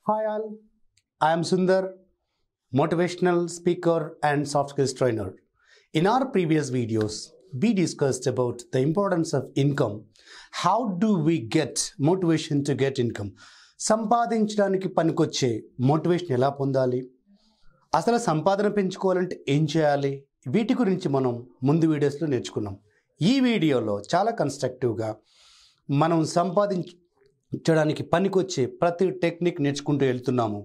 Hi all, I am Sundar, motivational speaker and soft skills trainer. In our previous videos, we discussed about the importance of income. How do we get motivation to get income? సంపాదించడానికి పనికొచ్చే motivation ఎలా పొందాలి, అసలు సంపాదన పెంచుకోవాలంటే ఏం చేయాలి, వీటి గురించి మనం ముందు వీడియోస్లో నేర్చుకున్నాం. ఈ వీడియోలో చాలా కన్స్ట్రక్టివ్గా మనం సంపాదించడానికి పనికొచ్చే ప్రతి టెక్నిక్ నేర్చుకుంటూ వెళ్తున్నాము.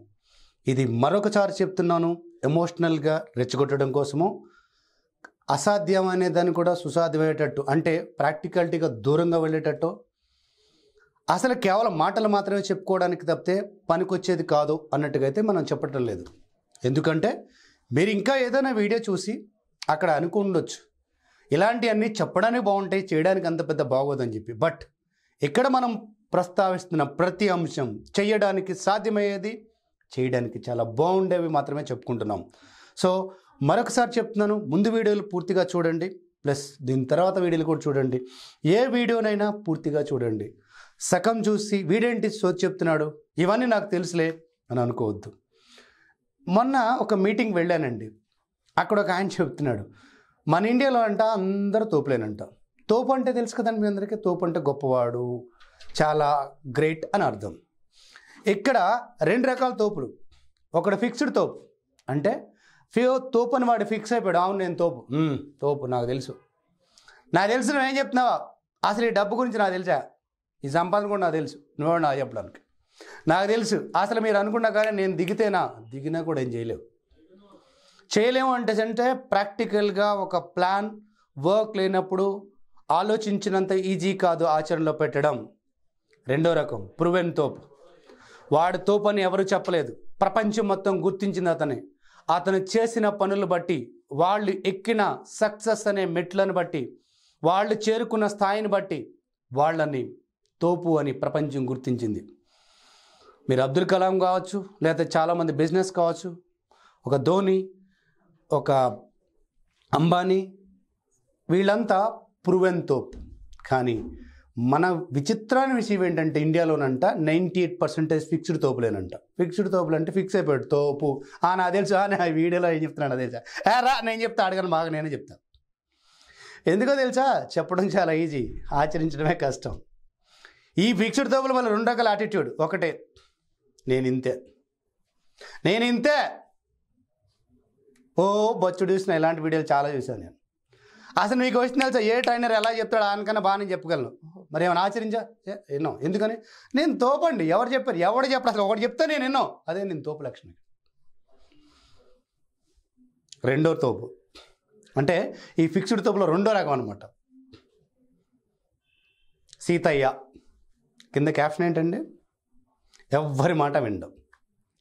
ఇది మరొకసారి చెప్తున్నాను, ఎమోషనల్గా రెచ్చగొట్టడం కోసము, అసాధ్యం అనే దాన్ని కూడా సుసాధ్యమయ్యేటట్టు, అంటే ప్రాక్టికాలిటీగా దూరంగా వెళ్ళేటట్టు, అసలు కేవలం మాటలు మాత్రమే చెప్పుకోవడానికి తప్పితే పనికొచ్చేది కాదు అన్నట్టుగా అయితే మనం చెప్పటం లేదు. ఎందుకంటే మీరు ఇంకా ఏదైనా వీడియో చూసి అక్కడ అనుకుండొచ్చు, ఇలాంటివన్నీ చెప్పడానికి బాగుంటాయి, చేయడానికి అంత పెద్ద బాగోదని చెప్పి. బట్ ఇక్కడ మనం ప్రస్తావిస్తున్న ప్రతి అంశం చేయడానికి సాధ్యమయ్యేది, చేయడానికి చాలా బాగుండేవి మాత్రమే చెప్పుకుంటున్నాం. సో మరొకసారి చెప్తున్నాను, ముందు వీడియోలు పూర్తిగా చూడండి, ప్లస్ దీని తర్వాత వీడియోలు కూడా చూడండి. ఏ వీడియోనైనా పూర్తిగా చూడండి. సగం చూసి వీడేంటి సోది చెప్తున్నాడు, ఇవన్నీ నాకు తెలుసులే అని అనుకోవద్దు. మొన్న ఒక మీటింగ్ వెళ్ళానండి. అక్కడ ఒక ఆయన చెప్తున్నాడు, మన ఇండియాలో అంట అందరూ తోపులేనంట. తోపు అంటే తెలుసు కదండి మీ అందరికీ, తోపు అంటే గొప్పవాడు, చాలా గ్రేట్ అని అర్థం. ఇక్కడ రెండు రకాల తోపులు. ఒకటి ఫిక్స్డ్ తోపు, అంటే తోపు అని వాడు ఫిక్స్ అయిపోయాడు, అవును నేను తోపు నాకు తెలుసు నువ్వేం చెప్తున్నావా, అసలు ఈ డబ్బు గురించి నాకు తెలుసా, ఈ సంపాదన కూడా నాకు తెలుసు, నువ్వు నాకు చెప్పడానికి నాకు తెలుసు, అసలు మీరు అనుకున్నా కానీ నేను దిగినా కూడా ఏం చేయలేము అంటే ప్రాక్టికల్గా ఒక ప్లాన్ వర్క్ లేనప్పుడు ఆలోచించినంత ఈజీ కాదు ఆచరణలో పెట్టడం. రెండో రకం ప్రూవెన్ తోపు. వాడు తోపు అని ఎవరు చెప్పలేదు, ప్రపంచం మొత్తం గుర్తించింది అతను చేసిన పనులు బట్టి, వాళ్ళు ఎక్కిన సక్సెస్ అనే మెట్లను బట్టి, వాళ్ళు చేరుకున్న స్థాయిని బట్టి వాళ్ళని తోపు అని ప్రపంచం గుర్తించింది. మీరు అబ్దుల్ కలాం కావచ్చు, లేదా చాలామంది బిజినెస్ కావచ్చు, ఒక ధోని, ఒక అంబానీ, వీళ్ళంతా ప్రూవెన్ తోపు. కానీ మన విచిత్రమైన విషయం ఏంటంటే ఇండియాలోనంట 98% ఫిక్స్డ్ తోపులేనంట. ఫిక్స్డ్ తోపులు అంటే ఫిక్స్ అయిపోయాడు తోపు, నాకు తెలుసు, నా వీడియోలో ఏం చెప్తున్నాను తెలుసా, రా నేను చెప్తా, అడగను బాగా నేనే చెప్తాను. ఎందుకో తెలుసా, చెప్పడం చాలా ఈజీ, ఆచరించడమే కష్టం. ఈ ఫిక్స్డ్ తోపుల వల్ల రెండు రకాల యాటిట్యూడ్. ఒకటే నేను ఇంతే బొచ్చు చూసిన ఇలాంటి వీడియోలు చాలా చూసాను నేను. అసలు మీకు వచ్చిన తెలుసా, ఏ ట్రైనర్ ఎలా చెప్తాడు ఆయనకన్నా బాగా నేను చెప్పగలను, మరి ఏమైనా ఆచరించా ఎన్నో. ఎందుకని నేను తోపండి, ఎవరు చెప్పారు, ఎవడు చెప్పడు, అసలు ఒకటి చెప్తే నేను ఎన్నో, అదే నేను తోపు లక్షణం. రెండో తోపు అంటే ఈ ఫిక్స్డ్ తోపులో రెండో రకం అనమాట. సీతయ్య కింద క్యాప్షన్ ఏంటండి, ఎవ్వరి మాట వినడం.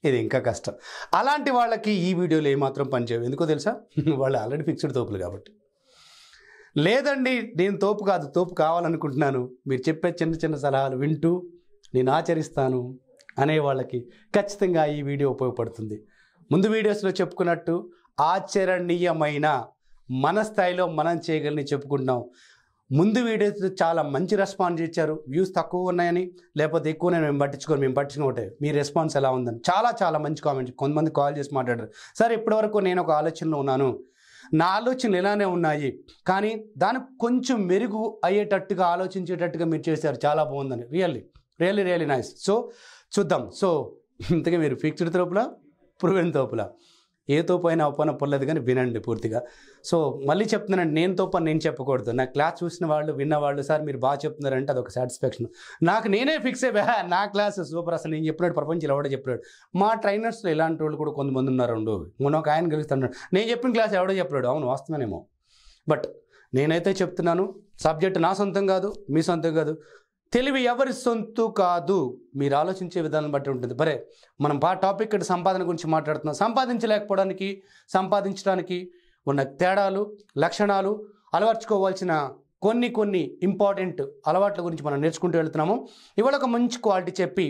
ఇది ఇంకా కష్టం. అలాంటి వాళ్ళకి ఈ వీడియోలు ఏమాత్రం పనిచేయవు. ఎందుకో తెలుసా, వాళ్ళు ఆల్రెడీ ఫిక్స్డ్ తోపులు కాబట్టి. లేదండి నేను తోపు కాదు, తోపు కావాలనుకుంటున్నాను, మీరు చెప్పే చిన్న చిన్న సలహాలు వింటూ నేను ఆచరిస్తాను అనే వాళ్ళకి ఖచ్చితంగా ఈ వీడియో ఉపయోగపడుతుంది. ముందు వీడియోస్లో చెప్పుకున్నట్టు ఆచరణీయమైన మన స్థాయిలో మనం చేయగలని చెప్పుకుంటున్నాం. ముందు వీడియోస్ చాలా మంచి రెస్పాన్స్ ఇచ్చారు. వ్యూస్ తక్కువ ఉన్నాయని, లేకపోతే ఎక్కువ మేము పట్టించుకోవటే మీ రెస్పాన్స్ ఎలా ఉందని చాలా చాలా మంచి కామెంట్స్. కొంతమంది కాల్ చేసి మాట్లాడారు, సార్ ఇప్పటివరకు నేను ఒక ఆలోచనలో ఉన్నాను, నా ఆలోచనలు ఇలానే ఉన్నాయి, కానీ దానికి కొంచెం మెరుగు అయ్యేటట్టుగా ఆలోచించేటట్టుగా మీరు చేశారు, చాలా బాగుందని. Really nice. సో చూద్దాం. సో ఇంతగా మీరు ఫిక్స్డ్ తోపులా, ప్రూవెన్ తోపులా, ఏ తోపు అయినా అవ్వన పొల్లదు, కానీ వినండి పూర్తిగా. సో మళ్ళీ చెప్తున్నానండి, నేను తోపు అని నేను చెప్పకూడదు. నా క్లాస్ చూసిన వాళ్ళు, విన్నవాళ్ళు, సార్ మీరు బాగా చెప్తున్నారంటే అదొక సాటిస్ఫాక్షన్. నాకు నేనే ఫిక్స్ అయిపోయా, నా క్లాస్ సూపర్, అసలు నేను చెప్పినాడు ప్రపంచంలో ఎవడో చెప్పాడు. మా ట్రైనర్స్లో ఇలాంటి వాళ్ళు కూడా కొంతమంది ఉన్నారు. మొన్న ఒక ఆయన గెలుస్తున్నాడు, నేను చెప్పిన క్లాస్ ఎవడో చెప్పాడు. అవును వాస్తవమేమో, బట్ నేనైతే చెప్తున్నాను, సబ్జెక్ట్ నా సొంతం కాదు, మీ సొంతం కాదు, తెలివి ఎవరి సొంతు కాదు, మీరు ఆలోచించే విధానం బట్టి ఉంటుంది. బరే మనం టాపిక్ ఇక్కడ సంపాదన గురించి మాట్లాడుతున్నాం. సంపాదించలేకపోవడానికి, సంపాదించడానికి ఉన్న తేడాలు, లక్షణాలు, అలవర్చుకోవాల్సిన కొన్ని ఇంపార్టెంట్ అలవాట్ల గురించి మనం నేర్చుకుంటూ వెళ్తున్నాము. ఇవాళ ఒక మంచి క్వాలిటీ చెప్పి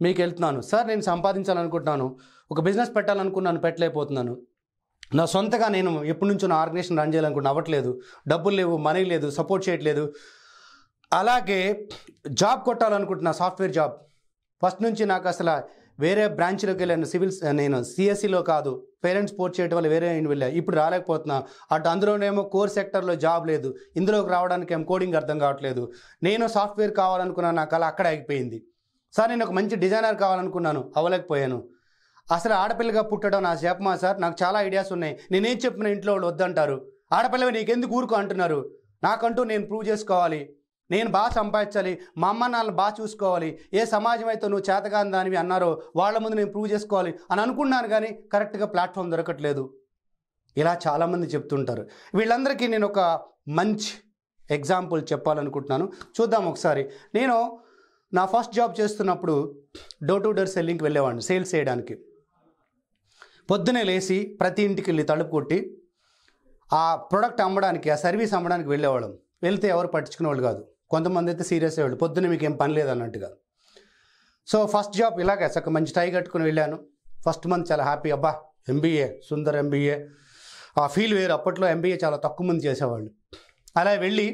మీకు వెళ్తున్నాను. సార్ నేను సంపాదించాలనుకుంటున్నాను, ఒక బిజినెస్ పెట్టాలనుకున్నాను, పెట్టలేకపోతున్నాను, నా సొంతగా నేను ఎప్పటి నుంచో నా ఆర్గనైజేషన్ రన్ చేయాలనుకుంటున్నా, అవ్వట్లేదు, డబ్బులు లేవు, మనీ లేదు, సపోర్ట్ చేయట్లేదు. అలాగే జాబ్ కొట్టాలనుకుంటున్నా, సాఫ్ట్వేర్ జాబ్, ఫస్ట్ నుంచి నాకు అసలు వేరే బ్రాంచ్లోకి వెళ్ళాను, నేను సిఎస్సిలో కాదు, పేరెంట్స్ పోర్ట్ చేయడం వల్ల వేరే వెళ్ళా, ఇప్పుడు రాలేకపోతున్నా. అందులోనేమో కోర్ సెక్టర్లో జాబ్ లేదు, ఇందులోకి రావడానికి ఏమో కోడింగ్ అర్థం కావట్లేదు. నేను సాఫ్ట్వేర్ కావాలనుకున్నాను, నా కళ అక్కడ ఆగిపోయింది. సార్ నేను ఒక మంచి డిజైనర్ కావాలనుకున్నాను, అవ్వలేకపోయాను. అసలు ఆడపిల్లగా పుట్టడం నా చెప్పమా సార్, నాకు చాలా ఐడియాస్ ఉన్నాయి, నేనేం చెప్పిన ఇంట్లో వాళ్ళు వద్దంటారు. ఆడపిల్లవి నీకెందుకు ఊరుకో అంటున్నారు. నాకంటూ నేను ప్రూవ్ చేసుకోవాలి, నేను బాగా సంపాదించాలి, మా అమ్మ నాన్నలు బాగా చూసుకోవాలి, ఏ సమాజం అయితే నువ్వు చేతగాని దానివి అన్నారో వాళ్ళ ముందు నేను ప్రూవ్ చేసుకోవాలి అని అనుకున్నాను. కానీ కరెక్ట్గా ప్లాట్ఫామ్ దొరకట్లేదు. ఇలా చాలామంది చెప్తుంటారు. వీళ్ళందరికీ నేను ఒక మంచి ఎగ్జాంపుల్ చెప్పాలనుకుంటున్నాను, చూద్దాం ఒకసారి. నేను నా ఫస్ట్ జాబ్ చేస్తున్నప్పుడు డోర్ టు డోర్ సెల్లింగ్కి వెళ్ళేవాడిని, సేల్స్ చేయడానికి. పొద్దునే లేచి ప్రతి ఇంటికి వెళ్ళి తలుపు కొట్టి ఆ ప్రోడక్ట్ అమ్మడానికి, ఆ సర్వీస్ అమ్మడానికి వెళ్ళేవాళ్ళం. వెళ్తే ఎవరు పట్టించుకునేవాళ్ళు కాదు, కొంతమంది అయితే సీరియస్ అయ్యేవాళ్ళు, పొద్దున్న మీకు ఏం పని లేదన్నట్టుగా. సో ఫస్ట్ జాబ్ ఇలాగే చక్క మంచి టై కట్టుకుని వెళ్ళాను. ఫస్ట్ మంత్ చాలా హ్యాపీ, అబ్బా ఎంబీఏ, సుందర్ ఎంబీఏ, ఆ ఫీల్ వేరు. అప్పట్లో ఎంబీఏ చాలా తక్కువ మంది చేసేవాళ్ళు. అలా వెళ్ళి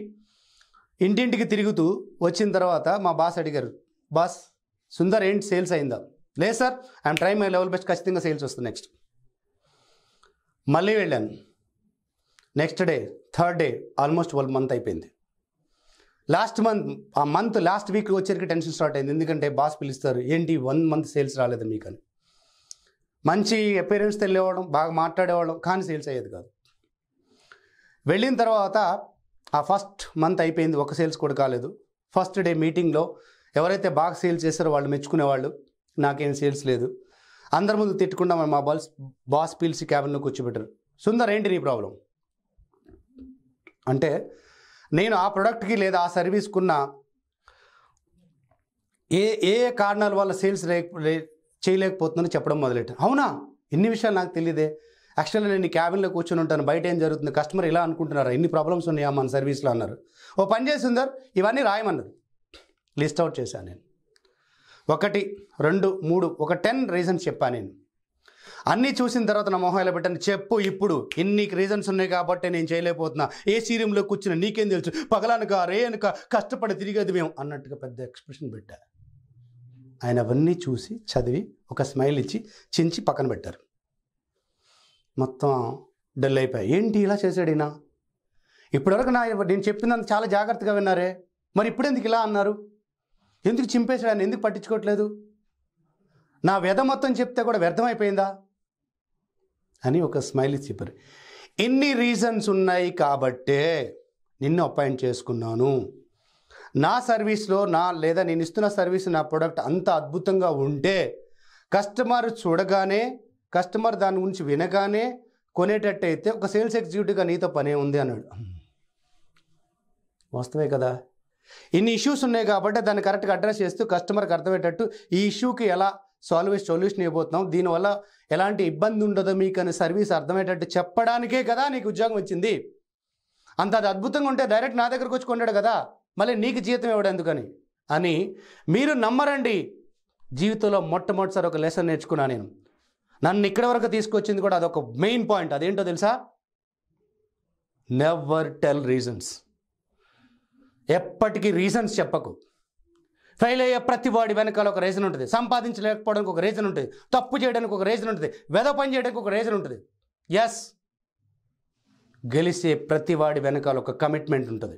ఇంటింటికి తిరుగుతూ వచ్చిన తర్వాత మా బాస్ అడిగారు, బాస్ సుందర్ ఏంటి సేల్స్ అయిందా? లేదు sir, I'm try my level best, ఖచ్చితంగా సేల్స్ వస్తుంది నెక్స్ట్. మళ్ళీ వెళ్ళాను. Next day, third day, almost 1 month అయిపోయింది. లాస్ట్ వీక్ వచ్చేసరికి టెన్షన్ స్టార్ట్ అయింది. ఎందుకంటే బాస్ పిలుస్తారు, ఏంటి 1 మంత్ సేల్స్ రాలేదు మీకని. మంచి అపీరెన్స్ తెలియవడం, బాగా మాట్లాడేవాళ్ళం, కానీ సేల్స్ అయ్యేది కాదు. వెళ్ళిన తర్వాత ఆ ఫస్ట్ మంత్ అయిపోయింది, ఒక సేల్స్ కూడా కాలేదు. ఫస్ట్ డే మీటింగ్లో ఎవరైతే బాగా సేల్స్ చేస్తారో వాళ్ళు మెచ్చుకునేవాళ్ళు, నాకేం సేల్స్ లేదు. అందరి ముందు తిట్టుకుండా మా బాస్ పిలిచి క్యాబిన్లో కూర్చోబెట్టారు. సుందర్ ఏంటి నీ ప్రాబ్లం అంటే, నేను ఆ ప్రోడక్ట్కి లేదా ఆ సర్వీస్కున్న ఏ కారణాల వల్ల సేల్స్ చేయలేకపోతుందని చెప్పడం మొదలెట్టాను. అవునా, ఇన్ని విషయాలు నాకు తెలియదే. యాక్చువల్గా నేను క్యాబిన్లో కూర్చొని ఉంటాను, బయట ఏం జరుగుతుంది, కస్టమర్ ఇలా అనుకుంటున్నారా, ఇన్ని ప్రాబ్లమ్స్ ఉన్నాయా మన సర్వీస్లో అన్నారు. ఓ పని చేసి సుందర్ ఇవన్నీ రాయమన్నారు. లిస్ట్ అవుట్ చేశాను నేను. 1, 2, 3 ఒక 10 రీజన్స్ చెప్పాను నేను. అన్నీ చూసిన తర్వాత నా మొహం ఎలా పెట్టాను, చెప్పు ఇప్పుడు ఇన్ని రీజన్స్ ఉన్నాయి కాబట్టి నేను చేయలేకపోతున్నా, ఏసీ రూమ్లో కూర్చుని నీకేం తెలుసు, పగలనక రేయనక కష్టపడి తిరిగేది మేము అన్నట్టుగా పెద్ద ఎక్స్ప్రెషన్ పెట్టా. ఆయన అవన్నీ చూసి చదివి ఒక స్మైల్ ఇచ్చి చించి పక్కన పెట్టారు. మొత్తం డల్ అయిపోయాయి. ఏంటి ఇలా చేశాడినా, ఇప్పటివరకు నేను చెప్పిందంత చాలా జాగ్రత్తగా విన్నారే, మరి ఇప్పుడు ఎందుకు ఇలా అన్నారు, ఎందుకు చింపేశాడు, ఆయన ఎందుకు పట్టించుకోవట్లేదు, నా వ్యధ మొత్తం చెప్తే కూడా వ్యర్థమైపోయిందా అని ఒక స్మైల్ ఇచ్చి చెప్పారు. ఎన్ని రీజన్స్ ఉన్నాయి కాబట్టే నిన్ను అపాయింట్ చేసుకున్నాను. నా సర్వీస్లో లేదా నేను ఇస్తున్న సర్వీస్, నా ప్రోడక్ట్ అంత అద్భుతంగా ఉంటే కస్టమర్ చూడగానే, కస్టమర్ దాని గురించి వినగానే కొనేటట్టయితే ఒక సేల్స్ ఎగ్జిక్యూటివ్గా నీతో పనే ఉంది అన్నాడు. వాస్తవే కదా. ఇన్ని ఇష్యూస్ ఉన్నాయి కాబట్టి దాన్ని కరెక్ట్గా అడ్రస్ చేస్తూ కస్టమర్కి అర్థమయ్యేటట్టు ఈ ఇష్యూకి ఎలా సొల్యూషన్ ఇవ్వబోతున్నాం, దీనివల్ల ఎలాంటి ఇబ్బంది ఉండదు మీకు అనే సర్వీస్ అర్థమయ్యేటట్టు చెప్పడానికే కదా నీకు ఉద్యోగం వచ్చింది. అంత అది అద్భుతంగా ఉంటే డైరెక్ట్ నా దగ్గరకు వచ్చి కొన్నాడు కదా, మళ్ళీ నీకు జీతం ఇవ్వడం ఎందుకని అని. మీరు నమ్మరండి, జీవితంలో మొట్టమొదటిసారి ఒక లెసన్ నేర్చుకున్నాను నేను. నన్ను ఇక్కడి వరకు తీసుకొచ్చింది కూడా అదొక మెయిన్ పాయింట్. అదేంటో తెలుసా, నెవర్ టెల్ రీజన్స్. ఎప్పటికీ రీజన్స్ చెప్పకు. ఫెయిల్ అయ్యే ప్రతి వాడి వెనకాల ఒక రీజన్ ఉంటుంది, సంపాదించలేకపోవడానికి ఒక రీజన్ ఉంటుంది, తప్పు చేయడానికి ఒక రీజన్ ఉంటుంది, వెధ పని చేయడానికి ఒక రీజన్ ఉంటుంది. ఎస్, గెలిచే ప్రతి వాడి వెనకాల ఒక కమిట్మెంట్ ఉంటుంది.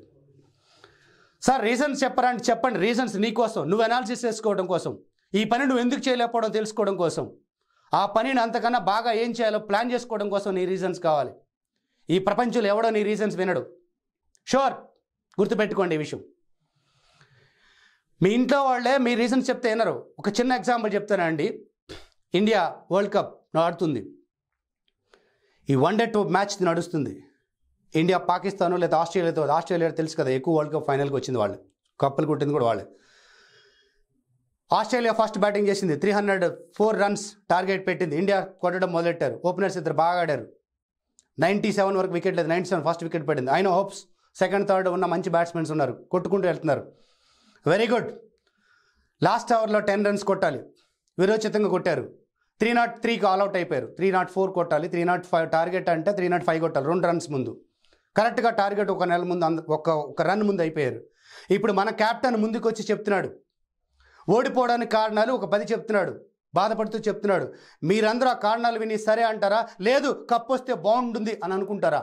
సార్ రీజన్స్ చెప్పరా అంటే చెప్పండి. రీజన్స్ నీకోసం, నువ్వు అనాలిసిస్ చేసుకోవడం కోసం, ఈ పని నువ్వు ఎందుకు చేయలేకపోవడం తెలుసుకోవడం కోసం, ఆ పనిని అంతకన్నా బాగా ఏం చేయాలో ప్లాన్ చేసుకోవడం కోసం నీ రీజన్స్ కావాలి. ఈ ప్రపంచంలో ఎవడో నీ రీజన్స్ వినడు. షూర్, గుర్తుపెట్టుకోండి ఈ విషయం. మీ ఇంట్లో వాళ్ళే మీ రీజన్స్ చెప్తే వినరు. ఒక చిన్న ఎగ్జాంపుల్ చెప్తానండి. ఇండియా వరల్డ్ కప్ ఆడుతుంది, ఈ 1 Day మ్యాచ్ నడుస్తుంది. ఇండియా పాకిస్తాను లేదా ఆస్ట్రేలియా తెలుసు కదా, ఎక్కువ వరల్డ్ కప్ ఫైనల్కి వచ్చింది వాళ్ళు, కప్పులు కొట్టింది కూడా వాళ్ళే. ఆస్ట్రేలియా ఫస్ట్ బ్యాటింగ్ చేసింది, 304 రన్స్ టార్గెట్ పెట్టింది. ఇండియా కొట్టడం మొదలెట్టారు. ఓపెనర్స్ ఇద్దరు బాగా ఆడారు. 97 వరకు వికెట్ లేదు, 97 ఫస్ట్ వికెట్ పడింది. అయినా హోప్స్, సెకండ్ థర్డ్ ఉన్న మంచి బ్యాట్స్మెన్స్ ఉన్నారు, కొట్టుకుంటూ వెళ్తున్నారు. Very good. లాస్ట్ ఓవర్లో 10 రన్స్ కొట్టాలి, విరోచితంగా కొట్టారు. 303కి ఆల్అవుట్ అయిపోయారు. 304 కొట్టాలి, 305 టార్గెట్ అంటే 305 కొట్టాలి 2 రన్స్ ముందు. కరెక్ట్గా టార్గెట్ ఒక నెల ముందు, ఒక రన్ ముందు అయిపోయారు. ఇప్పుడు మన కెప్టెన్ ముందుకు వచ్చి చెప్తున్నాడు, ఓడిపోవడానికి కారణాలు ఒక 10 చెప్తున్నాడు. బాధపడుతూ చెప్తున్నాడు. మీరందరూ ఆ కారణాలు విని సరే అంటారా, లేదు కప్పు వస్తే బాగుంటుంది అని అనుకుంటారా?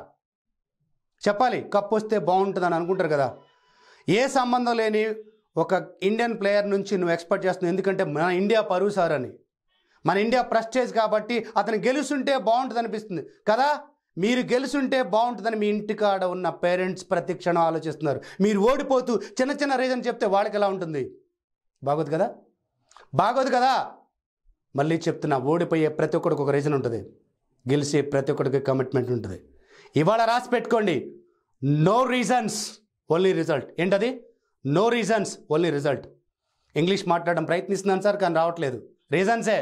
చెప్పాలి. కప్పు వస్తే బాగుంటుంది అని అనుకుంటారు కదా. ఏ సంబంధం లేని ఒక ఇండియన్ ప్లేయర్ నుంచి నువ్వు ఎక్స్పెక్ట్ చేస్తున్నావు, ఎందుకంటే మన ఇండియా పరువు సార్ అని, మన ఇండియా ప్రెస్టేజ్ కాబట్టి అతను గెలుస్తుంటే బాగుంటుంది అనిపిస్తుంది కదా. మీరు గెలుస్తుంటే బాగుంటుందని మీ ఇంటికాడ ఉన్న పేరెంట్స్ ప్రతి క్షణం ఆలోచిస్తున్నారు. మీరు ఓడిపోతూ చిన్న చిన్న రీజన్ చెప్తే వాళ్ళకి ఎలా ఉంటుంది? బాగోదు కదా, బాగోదు కదా. మళ్ళీ చెప్తున్నా, ఓడిపోయే ప్రతి ఒక్కడికి ఒక రీజన్ ఉంటుంది, గెలిచే ప్రతి ఒక్కడికి కమిట్మెంట్ ఉంటుంది. ఇవాళ రాసి పెట్టుకోండి, నో రీజన్స్ ఓన్లీ రిజల్ట్. ఏంటది? No reasons only result. English మాట్లాడడం ప్రయత్నిస్తున్నాను సార్, కానీ రావట్లేదు. రీజన్సే,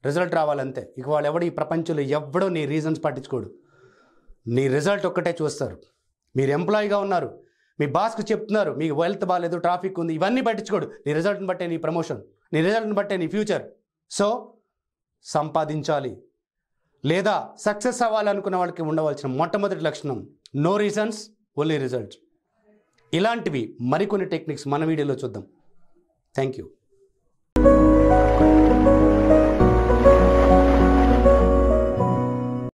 రిజల్ట్ రావాలంతే. ఇక వాళ్ళు ఎవడు ఈ ప్రపంచంలో ఎవడో నీ రీజన్స్ పట్టించుకోడు, నీ రిజల్ట్ ఒక్కటే చూస్తారు. మీరు ఎంప్లాయీగా ఉన్నారు, మీ బాస్కు చెప్తున్నారు మీకు వెల్త్ బాగాలేదు, ట్రాఫిక్ ఉంది, ఇవన్నీ పట్టించుకోడు. నీ రిజల్ట్ని బట్టే నీ ప్రమోషన్, నీ రిజల్ట్ని బట్టే నీ ఫ్యూచర్. సో సంపాదించాలి లేదా సక్సెస్ అవ్వాలనుకున్న వాళ్ళకి ఉండవలసిన మొట్టమొదటి లక్షణం నో రీజన్స్ ఓన్లీ రిజల్ట్స్. ఇలాంటివి మరికొన్ని టెక్నిక్స్ మన వీడియోలో చూద్దాం. Thank you.